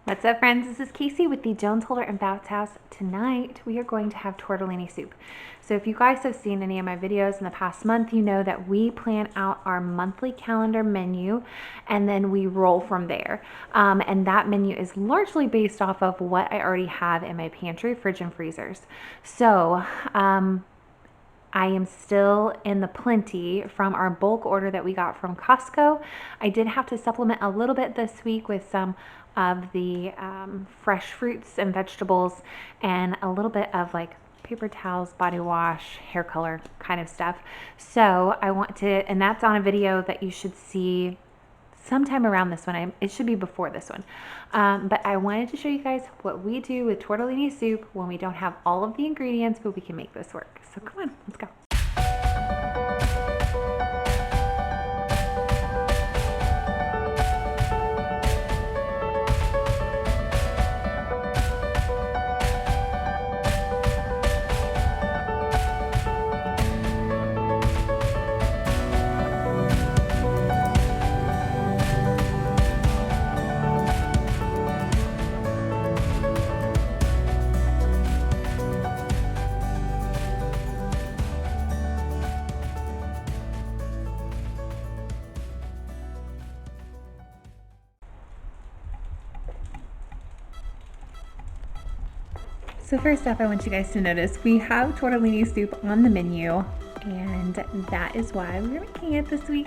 What's up, friends? This is Casey with the Jones Holder and Bouts House. Tonight we are going to have tortellini soup. So if you guys have seen any of my videos in the past month, you know that we plan out our monthly calendar menu and then we roll from there. And that menu is largely based off of what I already have in my pantry, fridge, and freezers. So I am still in the plenty from our bulk order that we got from Costco. I did have to supplement a little bit this week with some of the fresh fruits and vegetables and a little bit of like paper towels, body wash, hair color kind of stuff. So I want to, and that's on a video that you should see sometime around this one. It should be before this one. But I wanted to show you guys what we do with tortellini soup when we don't have all of the ingredients, but we can make this work. So come on, let's go. So first off, I want you guys to notice we have tortellini soup on the menu, and that is why we're making it this week.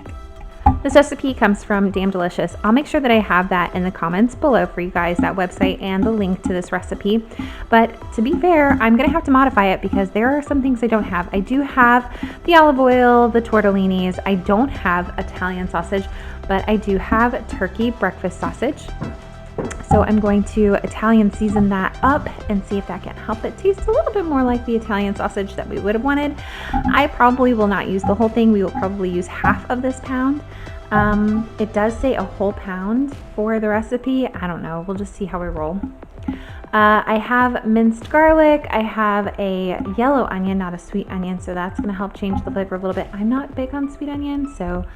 This recipe comes from Damn Delicious. I'll make sure that I have that in the comments below for you guys, that website and the link to this recipe. But to be fair, I'm gonna have to modify it because there are some things I don't have. I do have the olive oil, the tortellinis. I don't have Italian sausage, but I do have turkey breakfast sausage. So I'm going to Italian season that up and see if that can help it taste a little bit more like the Italian sausage that we would have wanted. I probably will not use the whole thing. We will probably use half of this pound. It does say a whole pound for the recipe. I don't know. We'll just see how we roll. I have minced garlic. I have a yellow onion, not a sweet onion, so that's going to help change the flavor a little bit. I'm not big on sweet onion, so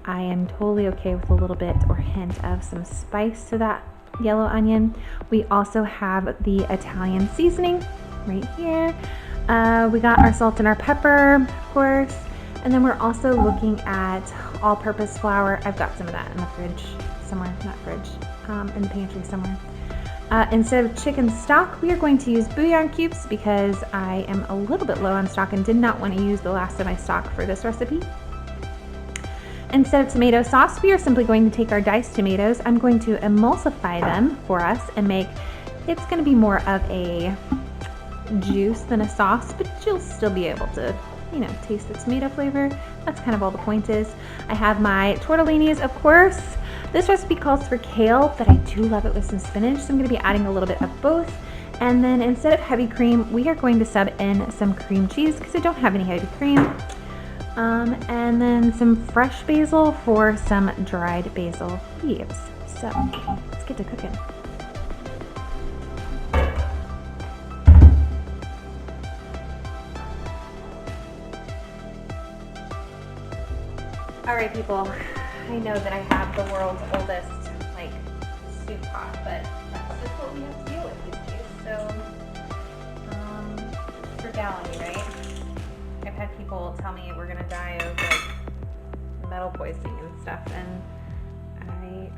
I am totally okay with a little bit or hint of some spice to that yellow onion. We also have the Italian seasoning right here. We got our salt and our pepper, of course, and then we're also looking at all-purpose flour. I've got some of that in the fridge somewhere, not fridge, in the pantry somewhere. Instead of chicken stock, we are going to use bouillon cubes because I am a little bit low on stock and did not want to use the last of my stock for this recipe. Instead of tomato sauce, we are simply going to take our diced tomatoes. I'm going to emulsify them for us and make, it's going to be more of a juice than a sauce, but you'll still be able to, you know, taste the tomato flavor. That's kind of all the point is. I have my tortellinis, of course. This recipe calls for kale, but I do love it with some spinach, so I'm going to be adding a little bit of both. And then instead of heavy cream, we are going to sub in some cream cheese because I don't have any heavy cream. And then some fresh basil for some dried basil leaves. So let's get to cooking. All right, people, I know that I have the world's oldest like soup pot, but that's just what we have to deal with these days. So frugality, right? I've had people tell me we're gonna die of like metal poisoning and stuff, and I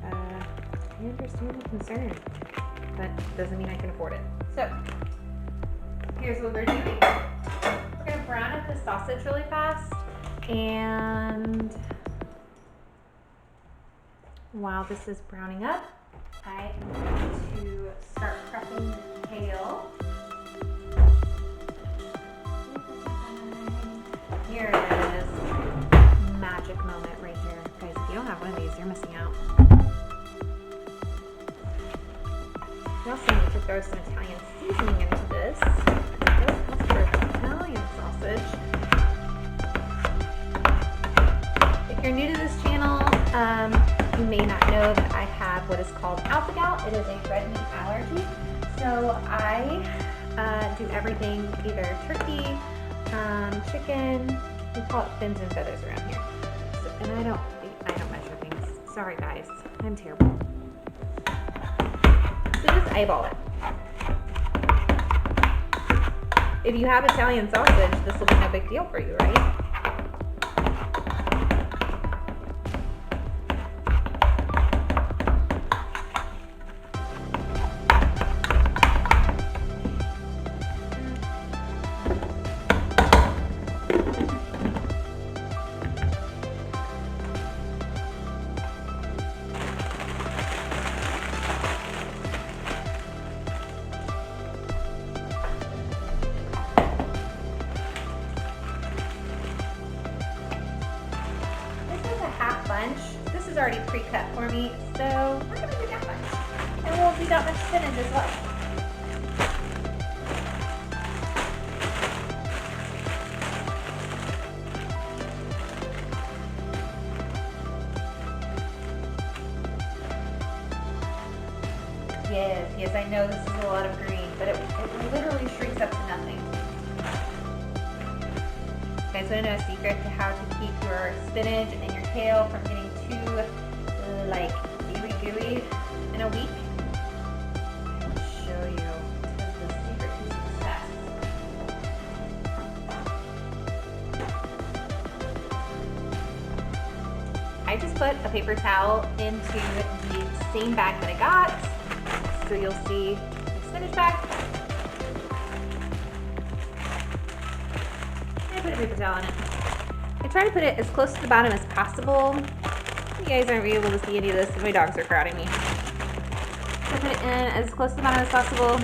understand the concern, but it doesn't mean I can afford it. So here's what we're doing. We're gonna brown up the sausage really fast, and while this is browning up, I am going to start prepping the kale. Here it is. Magic moment right here. Guys, if you don't have one of these, you're missing out. We also need to throw some Italian seasoning into this. This calls for Italian sausage. If you're new to this channel, you may not know that I have what is called alpha-gal. It is a red meat allergy. So I do everything, either turkey, chicken, we call it fins and feathers around here. So, and I don't measure things. Sorry guys, I'm terrible. So eyeball it. If you have Italian sausage, this will be no big deal for you, right? This is already pre-cut for me, so we're gonna do that much. And we'll do that much spinach as well. Yes, I know this is a lot of green, but it literally shrinks up to nothing. Guys, want to know a secret to how to keep your spinach and your kale from getting too like gooey in a week? I will show you. This is the secret to success. I just put a paper towel into the same bag that I got. So you'll see the spinach bag. Put a paper towel in it. I try to put it as close to the bottom as possible. You guys aren't able to see any of this, my dogs are crowding me. So put it in as close to the bottom as possible.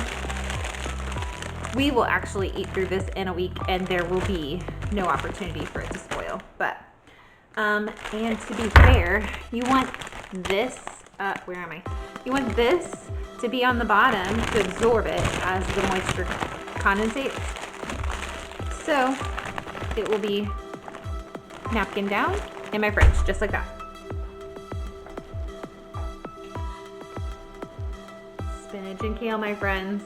We will actually eat through this in a week and there will be no opportunity for it to spoil. But, and to be fair, you want this, where am I? You want this to be on the bottom to absorb it as the moisture condensates. So, it will be napkin down in my fridge, just like that. Spinach and kale, my friends.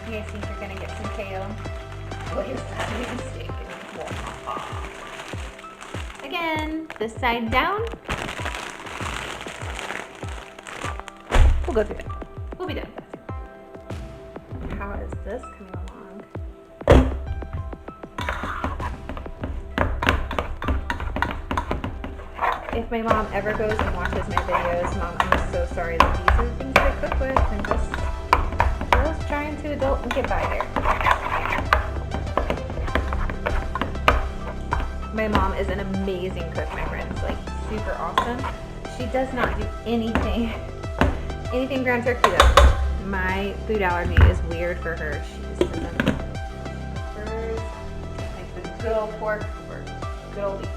You guys think you're gonna get some kale? What is that mistake? Again, this side down. We'll go through it. We'll be done. How is this coming along? If my mom ever goes and watches my videos, Mom, I'm so sorry that these are the things that I cook with and just trying to adult and get by there. My mom is an amazing cook, my friends, like super awesome. She does not do anything ground turkey though. My food allergy is weird for her. She just doesn't prefers like the good old pork or good old beef.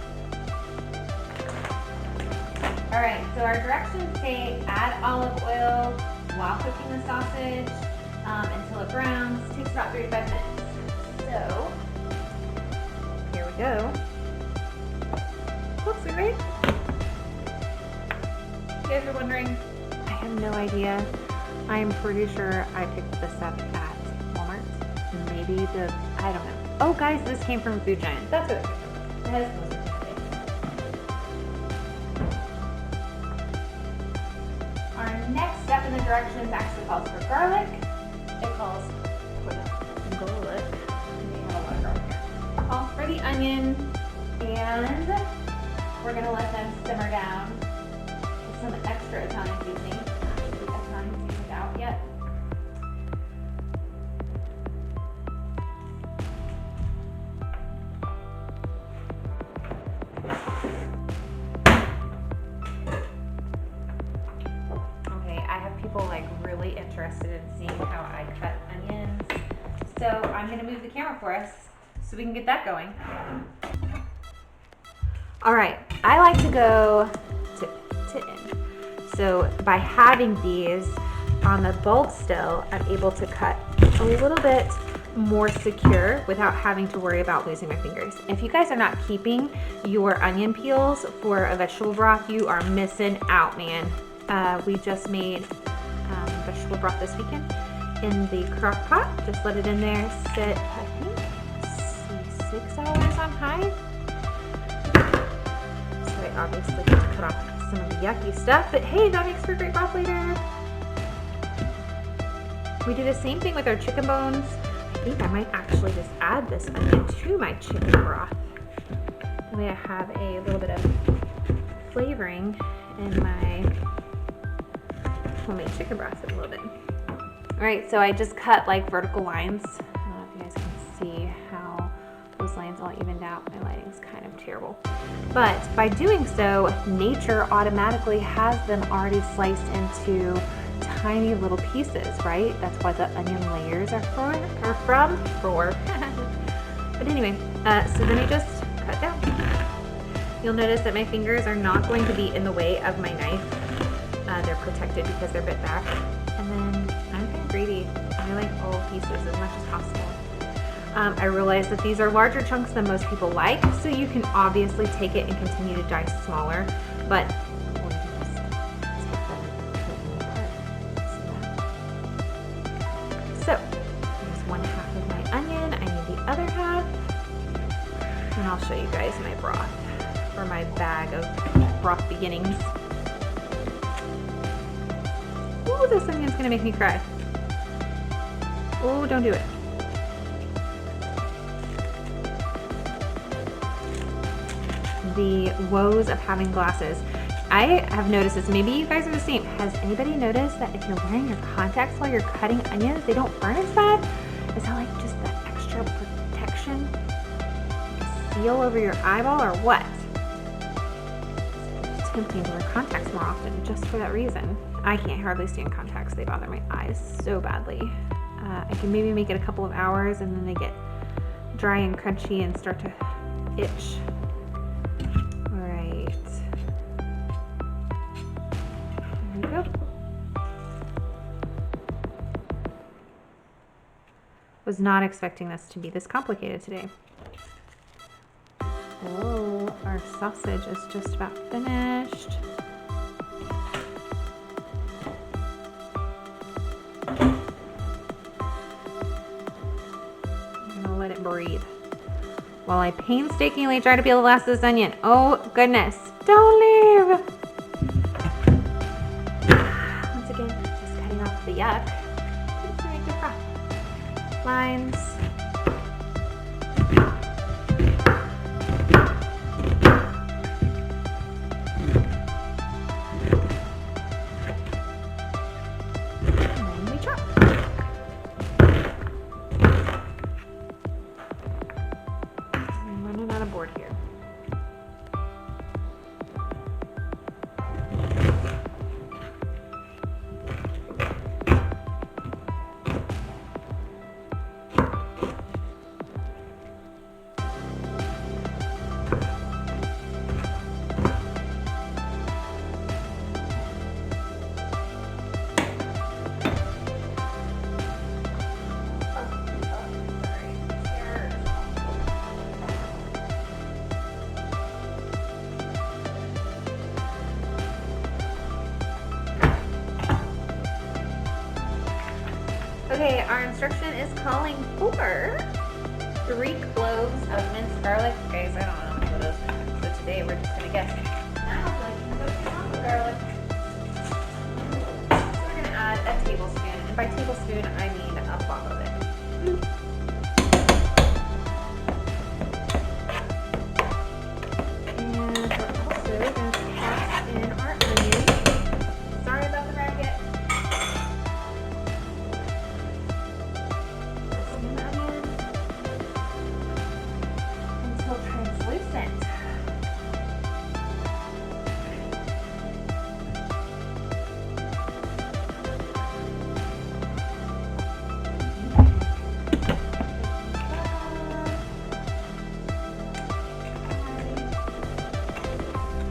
All right, so our directions say add olive oil while cooking the sausage until it browns. It takes about 35 minutes. So here we go. Looks great. You guys are wondering, I have no idea. I am pretty sure I picked this up at Walmart. Maybe I don't know. Oh guys, this came from Food Giant. That's what it came from. It has most of it. Our next step in the directions actually calls for garlic. It calls for the garlic. We have a lot of garlic here. It calls for the onion, and we're gonna let them simmer down with some extra Italian seasoning. Actually, that's not even seasoned out yet. Okay, I have people like really interested in seeing how I cut onions. So I'm gonna move the camera for us so we can get that going. All right, I like to go to end. So by having these on the bulb still, I'm able to cut a little bit more secure without having to worry about losing my fingers. If you guys are not keeping your onion peels for a vegetable broth, you are missing out, man. We just made vegetable broth this weekend in the crock pot. Just let it in there, sit, I think, 6 hours on high. So I obviously get to cut off some of the yucky stuff, but hey, that makes for great broth later. We do the same thing with our chicken bones. I think I might actually just add this onion to my chicken broth. That way I have a little bit of flavoring in my homemade chicken broth a little bit. All right, so I just cut like vertical lines. I don't know if you guys can see how those lines all evened out. My lighting's kind of terrible. But by doing so, nature automatically has them already sliced into tiny little pieces, right? That's why the onion layers are from. But anyway, so then I just cut down. You'll notice that my fingers are not going to be in the way of my knife. They're protected because they're bit back. And then I'm kind of greedy. I like all pieces as much as possible. I realize that these are larger chunks than most people like, so you can obviously take it and continue to dice smaller, but so here's 1/2 of my onion. I need the other half, and I'll show you guys my broth, or my bag of broth beginnings. Ooh, this onion's gonna make me cry. Oh, don't do it. The woes of having glasses. I have noticed this, maybe you guys are the same. Has anybody noticed that if you're wearing your contacts while you're cutting onions, they don't burn as bad? Is that like just that extra protection? Like a seal over your eyeball or what? It's tempting to wear contacts more often just for that reason. I can't hardly stand contacts. They bother my eyes so badly. I can maybe make it a couple of hours and then they get dry and crunchy and start to itch. Was not expecting this to be this complicated today. Oh, our sausage is just about finished. I'm gonna let it breathe while I painstakingly try to peel the last of this onion. Oh goodness, don't leave. Once again, just cutting off the yuck. Lines. And then we chop. I'm running out of board here. Okay, our instruction is calling for 3 cloves of minced garlic. Guys, I don't know what those are, so today we're just gonna guess. Now, the garlic. So we're gonna add a tablespoon, and by tablespoon I mean a blob of it. And we're also gonna toss in our onions. Sorry about the racket. Translucent.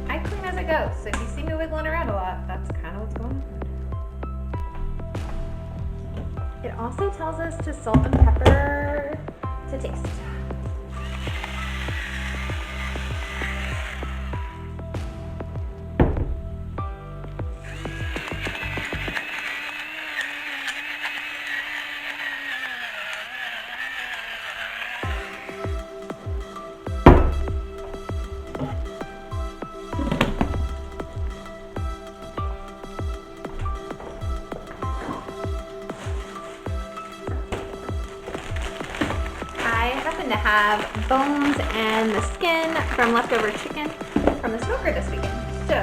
I clean as it goes, so if you see me wiggling around a lot, that's kind of what's going on. It also tells us to salt and pepper to taste. happen to have bones and the skin from leftover chicken from the smoker this weekend. So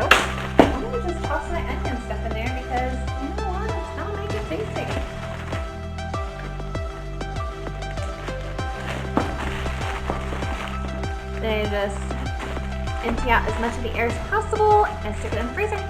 I'm gonna just toss my onion stuff in there because you know what? It's gonna make it tasty. Then just empty out as much of the air as possible and stick it in the freezer.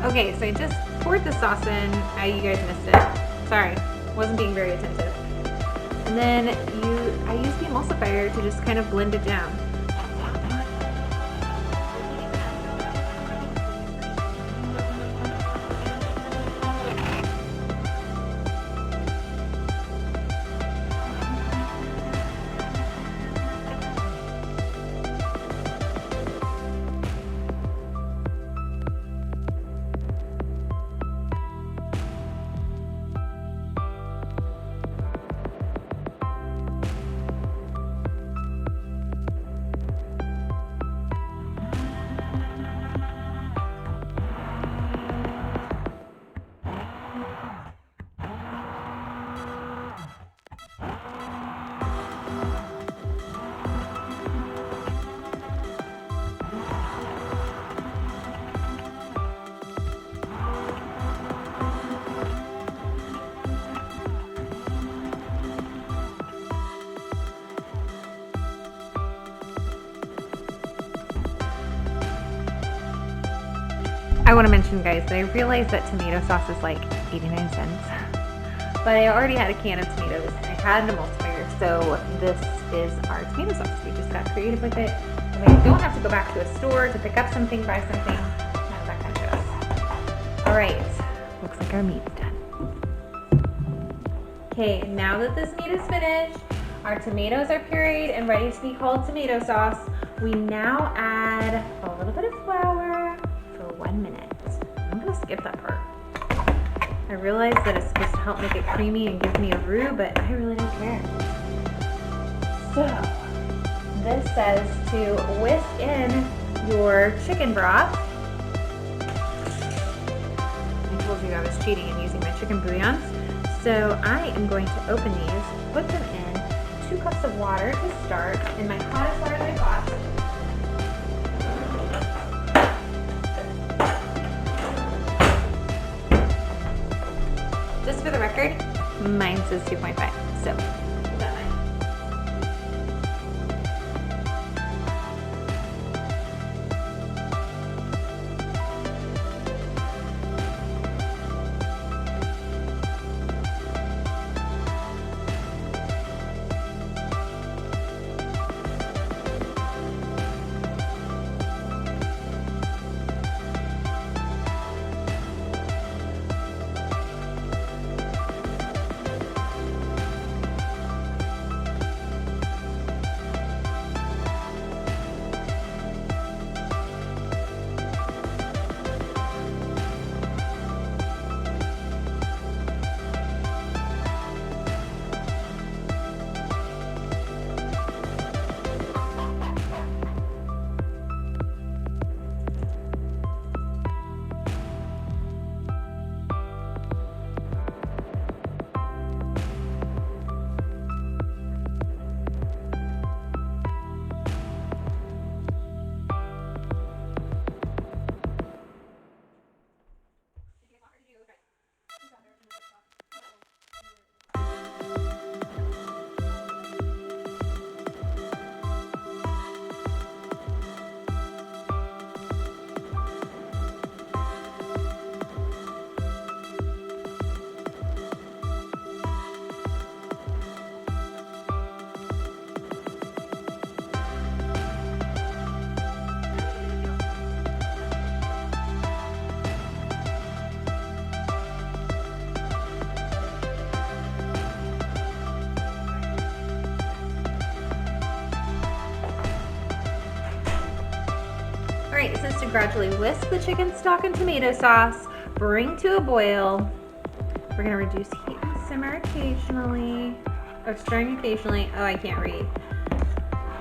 Okay, so I just poured the sauce in. You guys missed it. Sorry, wasn't being very attentive. And then I used the emulsifier to just kind of blend it down. I want to mention, guys, that I realized that tomato sauce is like 89 cents, but I already had a can of tomatoes and I had an emulsifier, so this is our tomato sauce. We just got creative with it. I mean, I don't have to go back to a store to pick up something, buy something, none of that kind of stuff. All right, looks like our meat's done. Okay, now that this meat is finished, our tomatoes are pureed and ready to be called tomato sauce. We now add a little bit of flour for 1 minute. I'm gonna skip that part. I realize that it's supposed to help make it creamy and give me a roux, but I really don't care. So, this says to whisk in your chicken broth. I told you I was cheating and using my chicken bouillons. So I am going to open these, put them in 2 cups of water to start in my hottest water that I got. Just for the record, mine says 2.5, so keep that in mind. makes sense to gradually whisk the chicken stock and tomato sauce, bring to a boil. We're gonna reduce heat and simmer occasionally, or stirring occasionally. Oh, I can't read.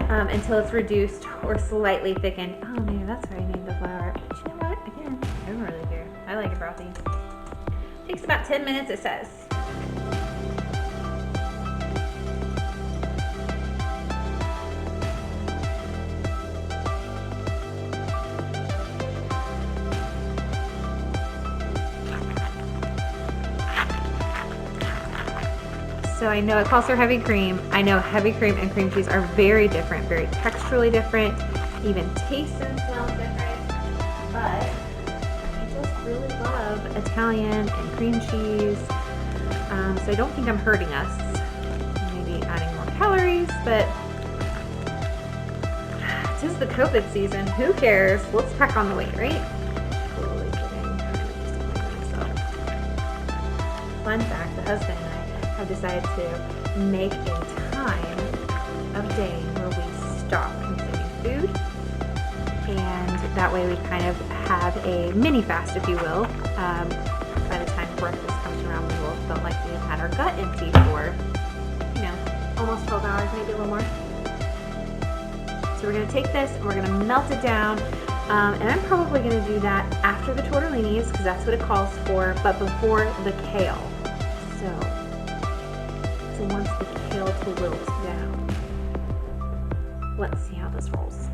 Until it's reduced or slightly thickened. Oh man, that's why I named the flour. But you know what? Again, I don't really care. I like it brothy. Takes about 10 minutes, it says. So I know it calls for heavy cream. I know heavy cream and cream cheese are very different, very texturally different, even taste and smell different. But I just really love Italian and cream cheese. So I don't think I'm hurting us. Maybe adding more calories, but it is the COVID season. Who cares? Let's pack on the weight, right? Totally kidding. I'm disappointed myself. Fun fact, the husband and I have decided to make a time of day where we stop consuming food, and that way we kind of have a mini fast, if you will. By the time breakfast comes around, we will have felt like we have had our gut empty for, you know, almost 12 hours, maybe a little more. So we're gonna take this and we're gonna melt it down, and I'm probably gonna do that after the tortellinis because that's what it calls for, but before the kale. So once the kale wilts down, let's see how this rolls.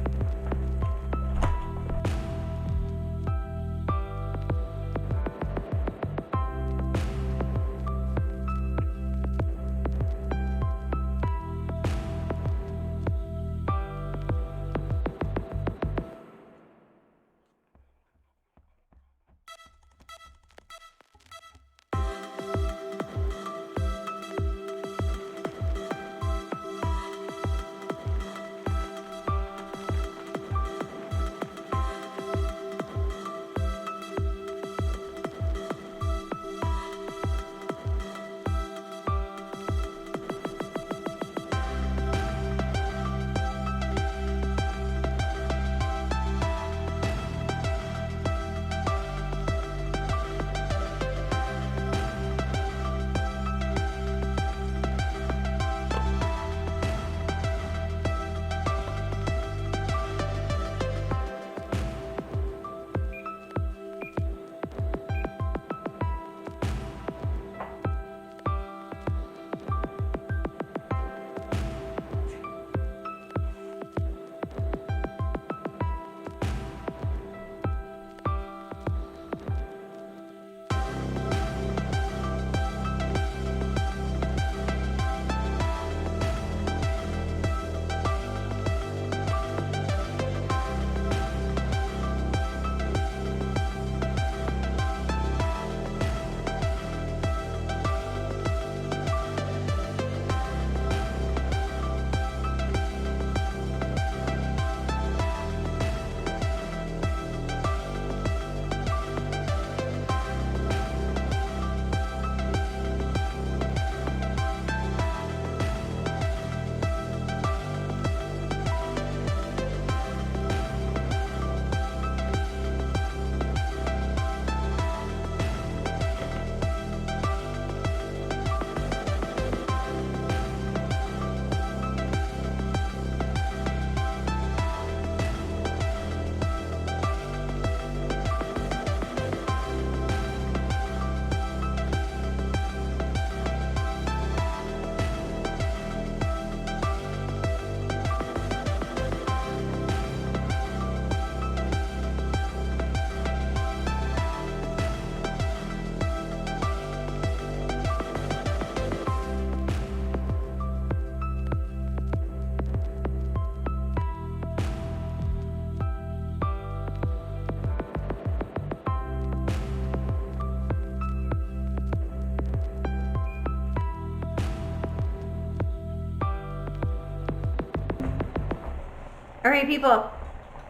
All right, people,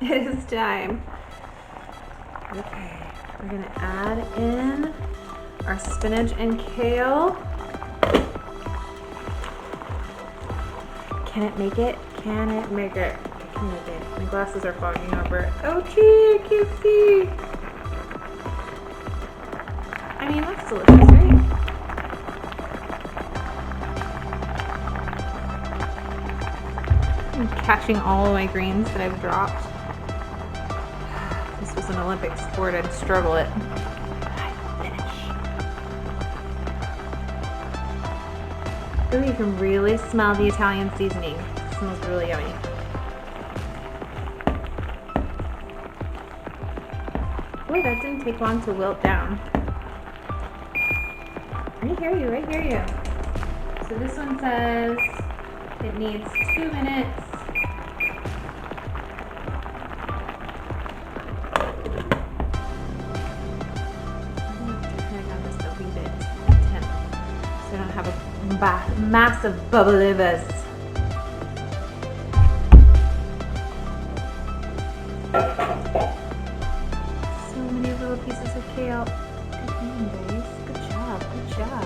it is time. Okay, we're gonna add in our spinach and kale. Can it make it? Can it make it? Come naked. My glasses are fogging over. Oh gee, I can't see. I mean, that's delicious, right? I'm catching all of my greens that I've dropped. If this was an Olympic sport, I'd struggle it. Ooh, you can really smell the Italian seasoning. It smells really yummy. Boy, that didn't take long to wilt down. I hear you, I hear you. So this one says it needs 2 minutes. I don't have a massive bubbleivers. So many little pieces of kale. Good eating, guys. Good job, good job.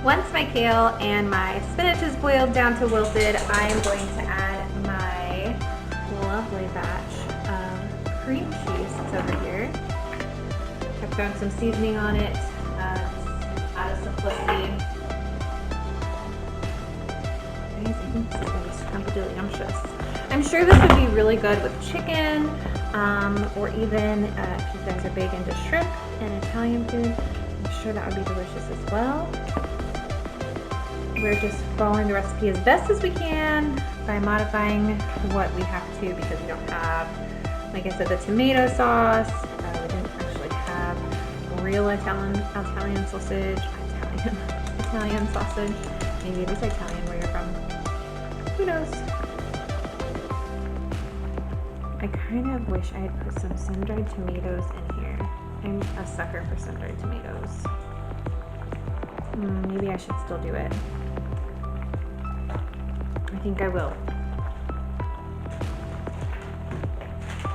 Once my kale and my spinach is boiled down to wilted, I am going to add my lovely batch of cream cheese that's over here. I've thrown some seasoning on it out of simplicity. Guys, I think this is going to be scrumptious. I'm sure this would be really good with chicken, or even if you guys are big into shrimp and Italian food, I'm sure that would be delicious as well. We're just following the recipe as best as we can by modifying what we have to, because we don't have, like I said, the tomato sauce. We didn't actually have real Italian sausage. Italian sausage. Maybe it is Italian where you're from. Who knows? I kind of wish I had put some sun-dried tomatoes in here. I'm a sucker for sun-dried tomatoes. Maybe I should still do it. I think I will.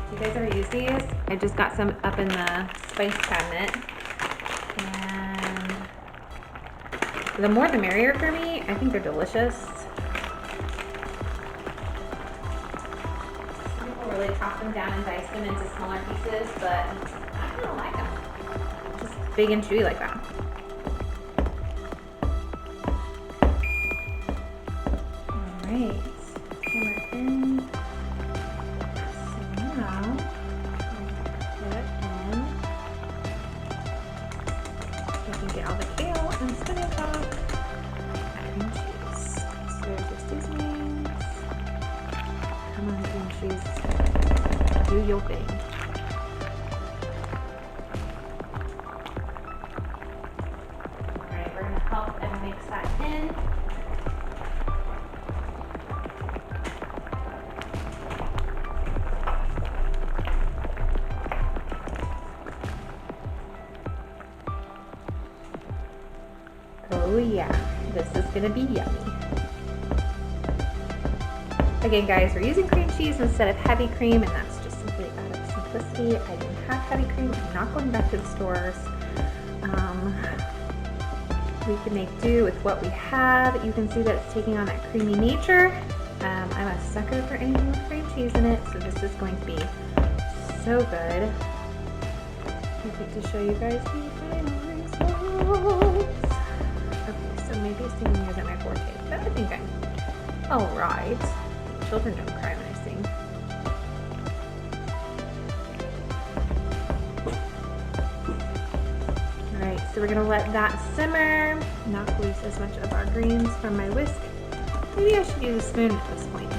Do you guys ever use these? I just got some up in the spice cabinet. And the more the merrier for me. I think they're delicious. Some people really chop them down and dice them into smaller pieces, but I don't like them. Just big and chewy like that. Alright, simmer in. So now, put in. So I can get all the kale and spinach off. Cream cheese. So there's your seasonings. Come on, cream cheese. Do your thing. Alright, we're going to help and mix that in. Oh yeah, this is gonna be yummy. Again guys, we're using cream cheese instead of heavy cream, and that's just simply out of simplicity. I didn't have heavy cream, I'm not going back to the stores. We can make do with what we have. You can see that it's taking on that creamy nature. I'm a sucker for anything with cream cheese in it, so this is going to be so good. I get to show you guys the final results. Okay, so maybe singing isn't my forte, but I think I'm alright. Children don't cry when I sing. Alright, so we're going to let that simmer, not release as much of our greens from my whisk. Maybe I should use a spoon at this point.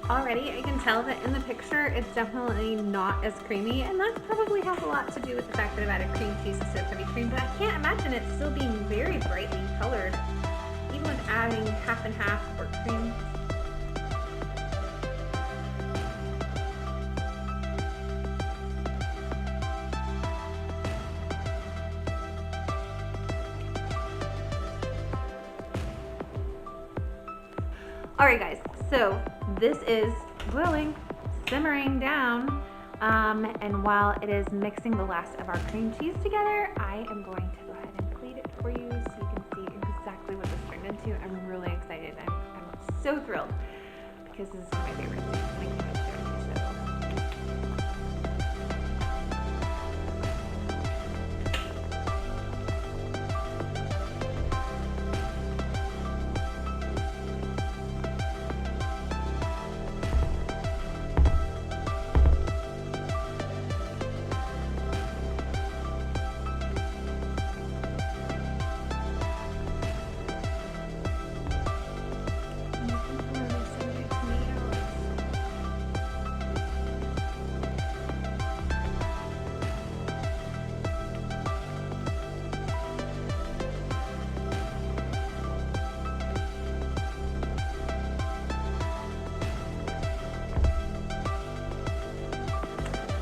Already, I can tell that in the picture, it's definitely not as creamy, and that probably has a lot to do with the fact that I've added cream cheese instead of heavy cream, but I can't imagine it still being very brightly colored, even with adding half and half or cream. Alright guys, so this is boiling, simmering down, and while it is mixing the last of our cream cheese together, I am going to go ahead and plate it for you so you can see exactly what this turned into. I'm really excited. I'm so thrilled because this is one of my favorites. I can't wait to share it with you.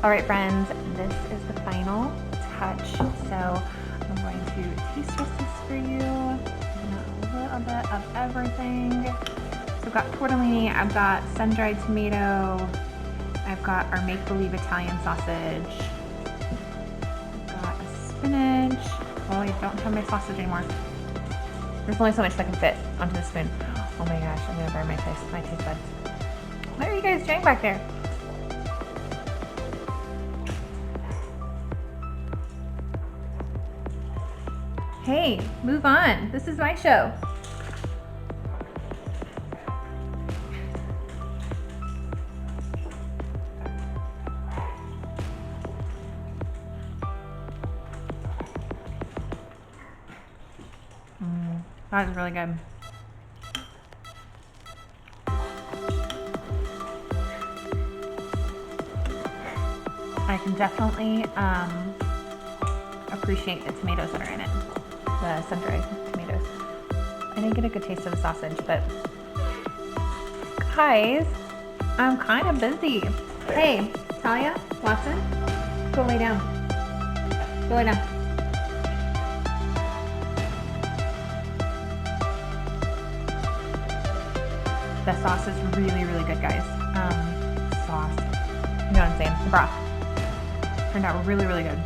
All right, friends, this is the final touch. So I'm going to taste test this for you. A little bit of everything. So I've got tortellini, I've got sun-dried tomato, I've got our make-believe Italian sausage, I've got a spinach. Oh, I don't have my sausage anymore. There's only so much that can fit onto the spoon. Oh my gosh, I'm gonna burn my taste buds. What are you guys doing back there? Hey, move on. This is my show. That is really good. I can definitely appreciate the tomatoes that are in it. The sun-dried tomatoes. I didn't get a good taste of the sausage, but guys, I'm kind of busy. Hey, Talia, Watson, go lay down. Go lay down. The sauce is really, really good, guys. Sauce. You know what I'm saying? The broth turned out really, really good.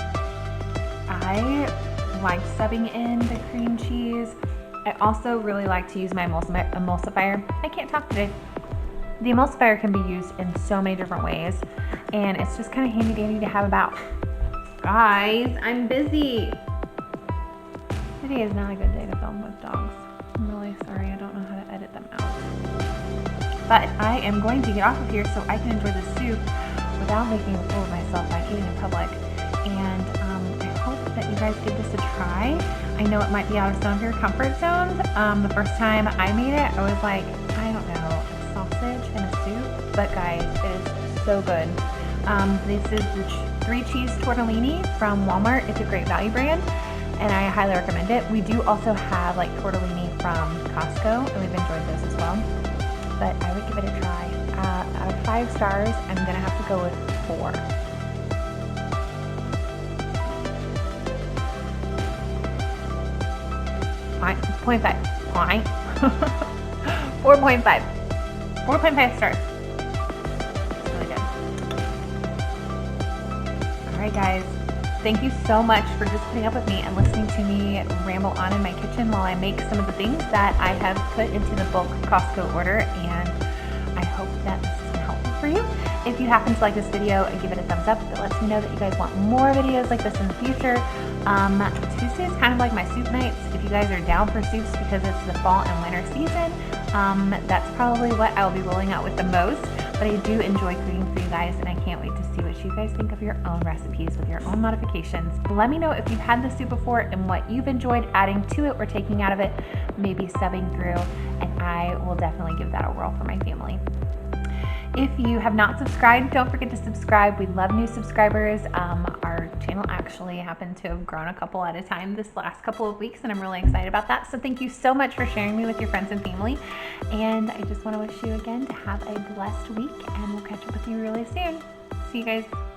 I like subbing in the cream cheese. I also really like to use my emulsifier. I can't talk today. The emulsifier can be used in so many different ways, and it's just kind of handy dandy to have about. Guys, I'm busy. Today is not a good day to film with dogs. I'm really sorry, I don't know how to edit them out. But I am going to get off of here so I can enjoy the soup without making a fool of myself by eating in public. And that you guys give this a try. I know it might be out of some of your comfort zones. The first time I made it, I was like, I don't know, sausage and a soup, but guys, it is so good. This is the 3-cheese tortellini from Walmart. It's a great value brand, and I highly recommend it. We do also have like tortellini from Costco, and we've enjoyed those as well, but I would give it a try. Out of 5 stars, I'm gonna have to go with 4. 0.5. 4.5. 4.5 stars. It's really good. Alright guys, thank you so much for just putting up with me and listening to me ramble on in my kitchen while I make some of the things that I have put into the bulk Costco order, and I hope that this has been helpful for you. If you happen to like this video, give it a thumbs up. It lets me know that you guys want more videos like this in the future. Tuesday is kind of like my soup nights. If you guys are down for soups because it's the fall and winter season, that's probably what I'll be rolling out with the most. But I do enjoy cooking for you guys, and I can't wait to see what you guys think of your own recipes with your own modifications. Let me know if you've had the soup before and what you've enjoyed adding to it or taking out of it, maybe subbing through, and I will definitely give that a whirl for my family. If you have not subscribed, don't forget to subscribe. We love new subscribers. Our channel actually happened to have grown a couple at a time this last couple of weeks, and I'm really excited about that. So thank you so much for sharing me with your friends and family. And I just want to wish you again to have a blessed week, and we'll catch up with you really soon. See you guys.